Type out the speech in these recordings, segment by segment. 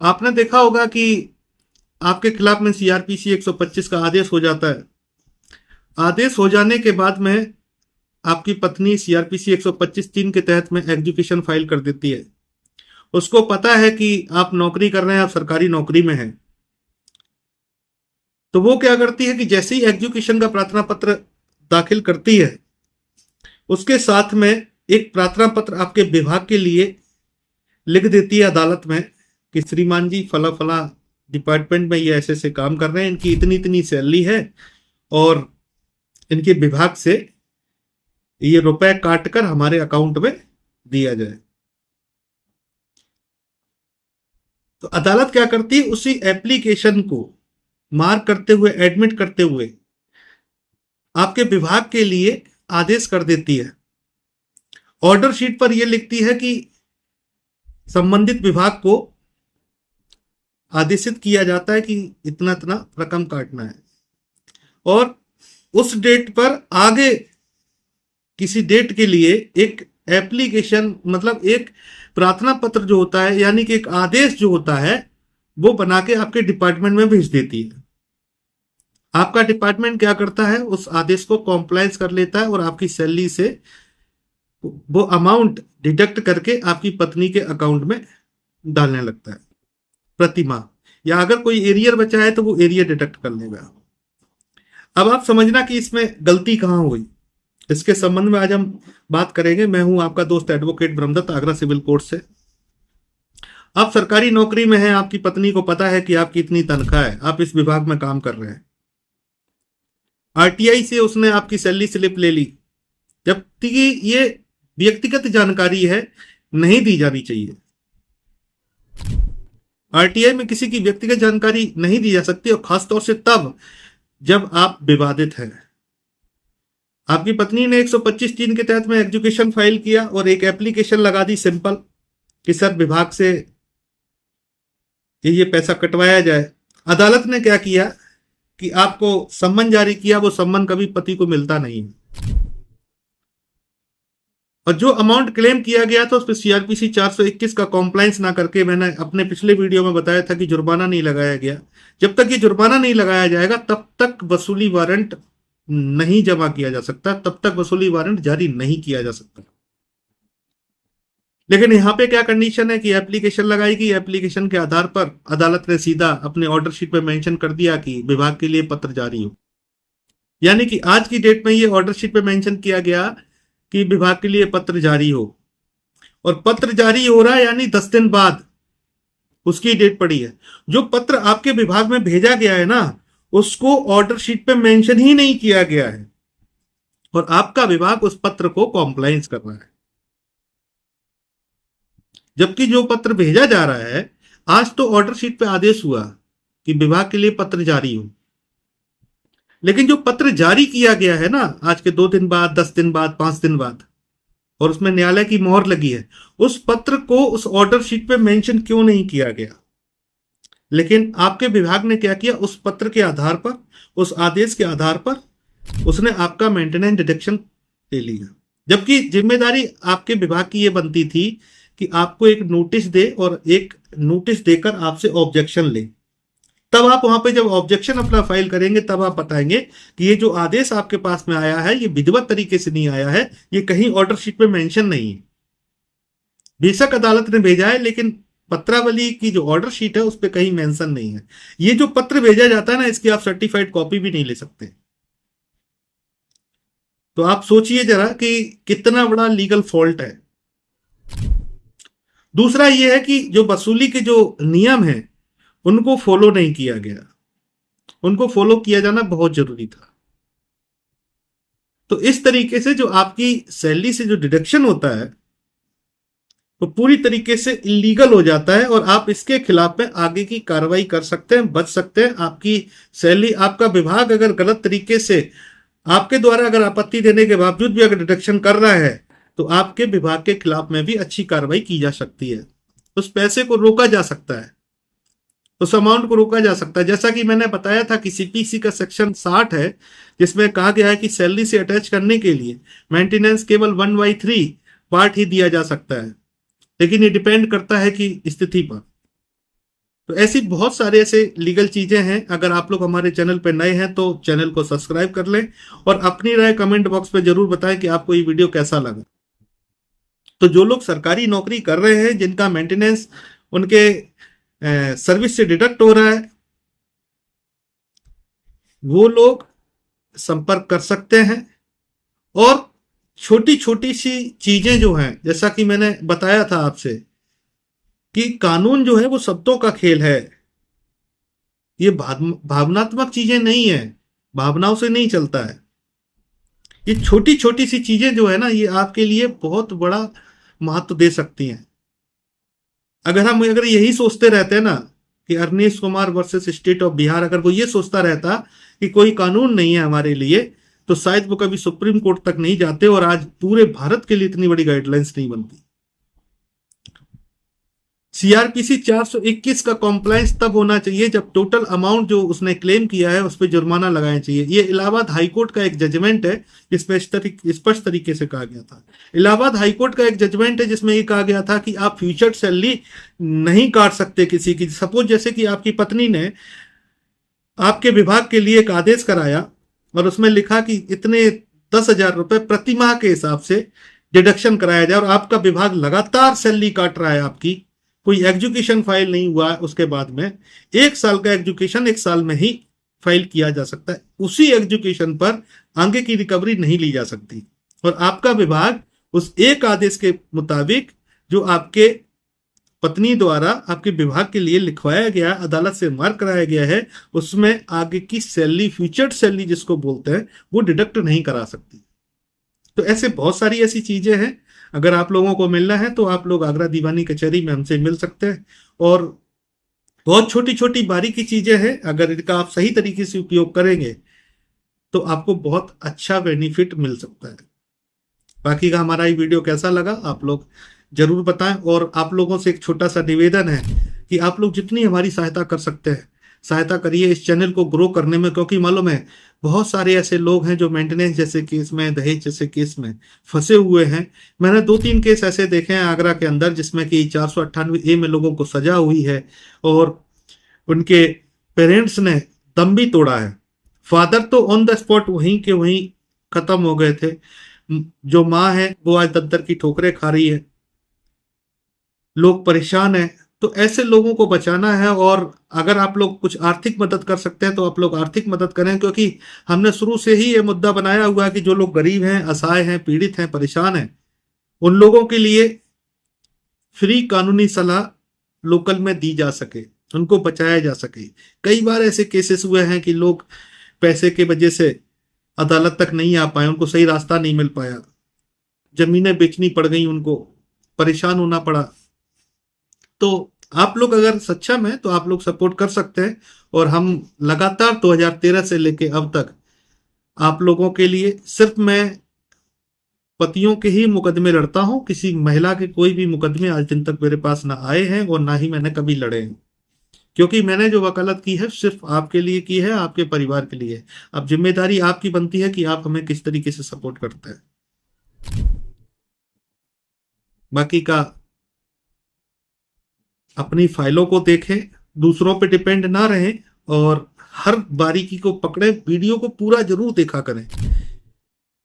आपने देखा होगा कि आपके खिलाफ में सीआरपीसी 125 का आदेश हो जाता है। आदेश हो जाने के बाद में आपकी पत्नी सीआरपीसी 125(3) के तहत में एग्जीक्यूशन फाइल कर देती है। उसको पता है कि आप नौकरी कर रहे हैं, आप सरकारी नौकरी में हैं, तो वो क्या करती है कि जैसे ही एग्जीक्यूशन का प्रार्थना पत्र दाखिल करती है, उसके साथ में एक प्रार्थना पत्र आपके विभाग के लिए लिख देती है अदालत में कि श्रीमान जी फला फला डिपार्टमेंट में ये ऐसे ऐसे काम कर रहे हैं, इनकी इतनी इतनी सैलरी है और इनके विभाग से ये रुपए काट कर हमारे अकाउंट में दिया जाए। तो अदालत क्या करती है, उसी एप्लीकेशन को मार्क करते हुए, एडमिट करते हुए आपके विभाग के लिए आदेश कर देती है। ऑर्डर शीट पर यह लिखती है कि संबंधित विभाग को आदेशित किया जाता है कि इतना इतना रकम काटना है, और उस डेट पर आगे किसी डेट के लिए एक एप्लीकेशन, मतलब एक प्रार्थना पत्र जो होता है, यानी कि एक आदेश जो होता है, वो बना के आपके डिपार्टमेंट में भेज देती है। आपका डिपार्टमेंट क्या करता है, उस आदेश को कॉम्प्लायंस कर लेता है और आपकी सैलरी से वो अमाउंट डिडक्ट करके आपकी पत्नी के अकाउंट में डालने लगता है प्रति माह, या अगर कोई एरियर बचा है तो वो एरियर डिडक्ट कर लेगा। अब आप समझना कि इसमें गलती कहां हुई, इसके संबंध में आज हम बात करेंगे। मैं हूं आपका दोस्त advocate Brahmadatt, Agra civil court से। आप सरकारी नौकरी में हैं, आपकी पत्नी को पता है कि आपकी इतनी तनख्वाह है, आप इस विभाग में काम कर रहे हैं। आरटीआई से उसने आपकी सैलरी स्लिप ले ली, जबकि ये व्यक्तिगत जानकारी है, नहीं दी जानी चाहिए। आरटीआई में किसी की व्यक्तिगत जानकारी नहीं दी जा सकती, और खासतौर से तब जब आप विवादित हैं। आपकी पत्नी ने 125(3) के तहत में एग्जीक्यूशन फाइल किया और एक एप्लीकेशन लगा दी सिंपल कि सर विभाग से ये पैसा कटवाया जाए। अदालत ने क्या किया कि आपको सम्मन जारी किया, वो सम्मन कभी पति को मिलता नहीं है, और जो अमाउंट क्लेम किया गया था उस पर सीआरपीसी 421 का कॉम्प्लायंस ना करके, मैंने अपने पिछले वीडियो में बताया था कि जुर्माना नहीं लगाया गया। जब तक ये जुर्माना नहीं लगाया जाएगा तब तक वसूली वारंट नहीं जमा किया जा सकता, तब तक वसूली वारंट जारी नहीं किया जा सकता। लेकिन यहां पे क्या कंडीशन है कि एप्लीकेशन लगाई गई, एप्लीकेशन के आधार पर अदालत ने सीधा अपने ऑर्डर शीट में मेंशन कर दिया कि विभाग के लिए पत्र जारी हो। यानी कि आज की डेट में ये ऑर्डर शीट पे मेंशन किया गया कि विभाग के लिए पत्र जारी हो, और पत्र जारी हो रहा है यानी 10 दिन बाद उसकी डेट पड़ी है। जो पत्र आपके विभाग में भेजा गया है ना, उसको ऑर्डर शीट पे मेंशन ही नहीं किया गया है, और आपका विभाग उस पत्र को कॉम्प्लायंस कर रहा है। जबकि जो पत्र भेजा जा रहा है, आज तो ऑर्डर शीट पे आदेश हुआ कि विभाग के लिए पत्र जारी हो, लेकिन जो पत्र जारी किया गया है ना, आज के 2 दिन बाद, 10 दिन बाद, 5 दिन बाद, और उसमें न्यायालय की मोहर लगी है, उस पत्र को उस ऑर्डर शीट पे मेंशन क्यों नहीं किया गया? लेकिन आपके विभाग ने क्या किया, उस पत्र के आधार पर, उस आदेश के आधार पर उसने आपका मेंटेनेंस डिडक्शन ले लिया। जबकि जिम्मेदारी आपके विभाग की यह बनती थी कि आपको एक नोटिस दे, और एक नोटिस देकर आपसे ऑब्जेक्शन ले। तब आप वहां पे जब ऑब्जेक्शन अपना फाइल करेंगे, तब आप बताएंगे कि ये जो आदेश आपके पास में आया है, ये विधिवत तरीके से नहीं आया है, ये कहीं ऑर्डर शीट पे मेंशन नहीं है। बेशक अदालत ने भेजा है, लेकिन पत्रावली की जो ऑर्डर शीट है उस पर कहीं मेंशन नहीं है। ये जो पत्र भेजा जाता है ना, इसकी आप सर्टिफाइड कॉपी भी नहीं ले सकते। तो आप सोचिए जरा कि कितना बड़ा लीगल फॉल्ट है। दूसरा यह है कि जो वसूली के जो नियम है उनको फॉलो नहीं किया गया, उनको फॉलो किया जाना बहुत जरूरी था। तो इस तरीके से जो आपकी सैलरी से जो डिडक्शन होता है वो पूरी तरीके से इलीगल हो जाता है, और आप इसके खिलाफ में आगे की कार्रवाई कर सकते हैं, बच सकते हैं। आपकी सैलरी, आपका विभाग अगर गलत तरीके से आपके द्वारा अगर आपत्ति देने के बावजूद भी अगर डिडक्शन कर रहा है, तो आपके विभाग के खिलाफ में भी अच्छी कार्रवाई की जा सकती है। उस पैसे को रोका जा सकता है, उस अमाउंट को रोका जा सकता है। जैसा कि मैंने बताया था कि सीपीसी का सेक्शन 60 है, जिसमें कहा गया है कि सैलरी से अटैच करने के लिए मेंटेनेंस केवल 1/3 पार्ट ही दिया जा सकता है, लेकिन ये डिपेंड करता है कि स्थिति पर। तो ऐसी बहुत सारे ऐसे लीगल चीजें हैं। अगर आप लोग हमारे चैनल पर नए हैं तो चैनल को सब्सक्राइब कर लें और अपनी राय कमेंट बॉक्स में जरूर बताएं कि आपको ये वीडियो कैसा लगा। तो जो लोग सरकारी नौकरी कर रहे हैं, जिनका मेंटेनेंस उनके सर्विस से डिडक्ट हो रहा है, वो लोग संपर्क कर सकते हैं। और छोटी छोटी सी चीजें जो हैं, जैसा कि मैंने बताया था आपसे कि कानून जो है वो शब्दों का खेल है, ये भावनात्मक चीजें नहीं है, भावनाओं से नहीं चलता है। ये छोटी छोटी सी चीजें जो है ना, ये आपके लिए बहुत बड़ा महत्व दे सकती हैं। अगर यही सोचते रहते हैं ना कि Arnesh Kumar versus state of Bihar, अगर वो ये सोचता रहता कि कोई कानून नहीं है हमारे लिए, तो शायद वो कभी सुप्रीम कोर्ट तक नहीं जाते और आज पूरे भारत के लिए इतनी बड़ी गाइडलाइंस नहीं बनती। सीआरपीसी 421 का कॉम्प्लायंस तब होना चाहिए जब टोटल अमाउंट जो उसने क्लेम किया है उस पर जुर्माना लगाना चाहिए। ये इलाहाबाद हाईकोर्ट का एक जजमेंट है जिसमें स्पष्ट तरीके से कहा गया था। इलाहाबाद हाईकोर्ट का एक जजमेंट है जिसमें ये कहा गया था कि आप फ्यूचर सैलरी नहीं काट सकते किसी की। सपोज जैसे कि आपकी पत्नी ने आपके विभाग के लिए एक आदेश कराया और उसमें लिखा कि इतने 10,000 रुपए प्रति माह के हिसाब से डिडक्शन कराया जाए, और आपका विभाग लगातार सैलरी काट रहा है आपकी, कोई एजुकेशन फाइल नहीं हुआ उसके बाद में, 1 साल का एजुकेशन 1 साल में ही फाइल किया जा सकता है, उसी एजुकेशन पर आगे की रिकवरी नहीं ली जा सकती। और आपका विभाग उस एक आदेश के मुताबिक जो आपके पत्नी द्वारा आपके विभाग के लिए लिखवाया गया, अदालत से मार्क कराया गया है, उसमें आगे की सैलरी, फ्यूचर सैलरी जिसको बोलते हैं, वो डिडक्ट नहीं करा सकती। तो ऐसे बहुत सारी ऐसी चीजें हैं। अगर आप लोगों को मिलना है तो आप लोग आगरा दीवानी कचहरी में हमसे मिल सकते हैं। और बहुत छोटी छोटी बारीकी चीजें हैं, अगर इनका आप सही तरीके से उपयोग करेंगे तो आपको बहुत अच्छा बेनिफिट मिल सकता है। बाकी का हमारा ये वीडियो कैसा लगा आप लोग जरूर बताएं। और आप लोगों से एक छोटा सा निवेदन है कि आप लोग जितनी हमारी सहायता कर सकते हैं सहायता करिए इस चैनल को ग्रो करने में, क्योंकि मालूम है बहुत सारे ऐसे लोग हैं जो मेंटेनेंस जैसे केस में, दहेज जैसे केस में फंसे हुए हैं। मैंने 2-3 केस ऐसे देखे हैं आगरा के अंदर जिसमें कि 498A में लोगों को सजा हुई है और उनके पेरेंट्स ने दम भी तोड़ा है। फादर तो ऑन द स्पॉट वहीं के वहीं खत्म हो गए थे, जो माँ है वो आज दर की ठोकरें खा रही है, लोग परेशान हैं। तो ऐसे लोगों को बचाना है, और अगर आप लोग कुछ आर्थिक मदद कर सकते हैं तो आप लोग आर्थिक मदद करें, क्योंकि हमने शुरू से ही ये मुद्दा बनाया हुआ है कि जो लोग गरीब हैं, असहाय हैं, पीड़ित हैं, परेशान हैं, उन लोगों के लिए फ्री कानूनी सलाह लोकल में दी जा सके, उनको बचाया जा सके। कई बार ऐसे केसेस हुए हैं कि लोग पैसे के वजह से अदालत तक नहीं आ पाए, उनको सही रास्ता नहीं मिल पाया, जमीनें बेचनी पड़ गई, उनको परेशान होना पड़ा। तो आप लोग अगर सक्षम है तो आप लोग सपोर्ट कर सकते हैं, और हम लगातार 2013 से लेके अब तक आप लोगों के लिए सिर्फ मैं पतियों के ही मुकदमे लड़ता हूं, किसी महिला के कोई भी मुकदमे आज दिन तक मेरे पास ना आए हैं और ना ही मैंने कभी लड़े हैं, क्योंकि मैंने जो वकालत की है सिर्फ आपके लिए की है, आपके परिवार के लिए। अब जिम्मेदारी आपकी बनती है कि आप हमें किस तरीके से सपोर्ट करते हैं। बाकी का अपनी फाइलों को देखें, दूसरों पे डिपेंड ना रहें, और हर बारीकी को पकड़े, वीडियो को पूरा जरूर देखा करें,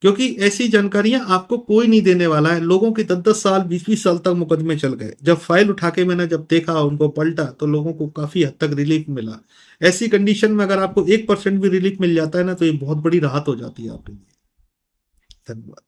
क्योंकि ऐसी जानकारियां आपको कोई नहीं देने वाला है। लोगों के 10-10 साल, 20-20 साल तक मुकदमे चल गए। जब फाइल उठा के मैंने जब देखा, उनको पलटा, तो लोगों को काफी हद तक रिलीफ मिला। ऐसी कंडीशन में अगर आपको 1% भी रिलीफ मिल जाता है ना, तो ये बहुत बड़ी राहत हो जाती है आपके लिए। धन्यवाद।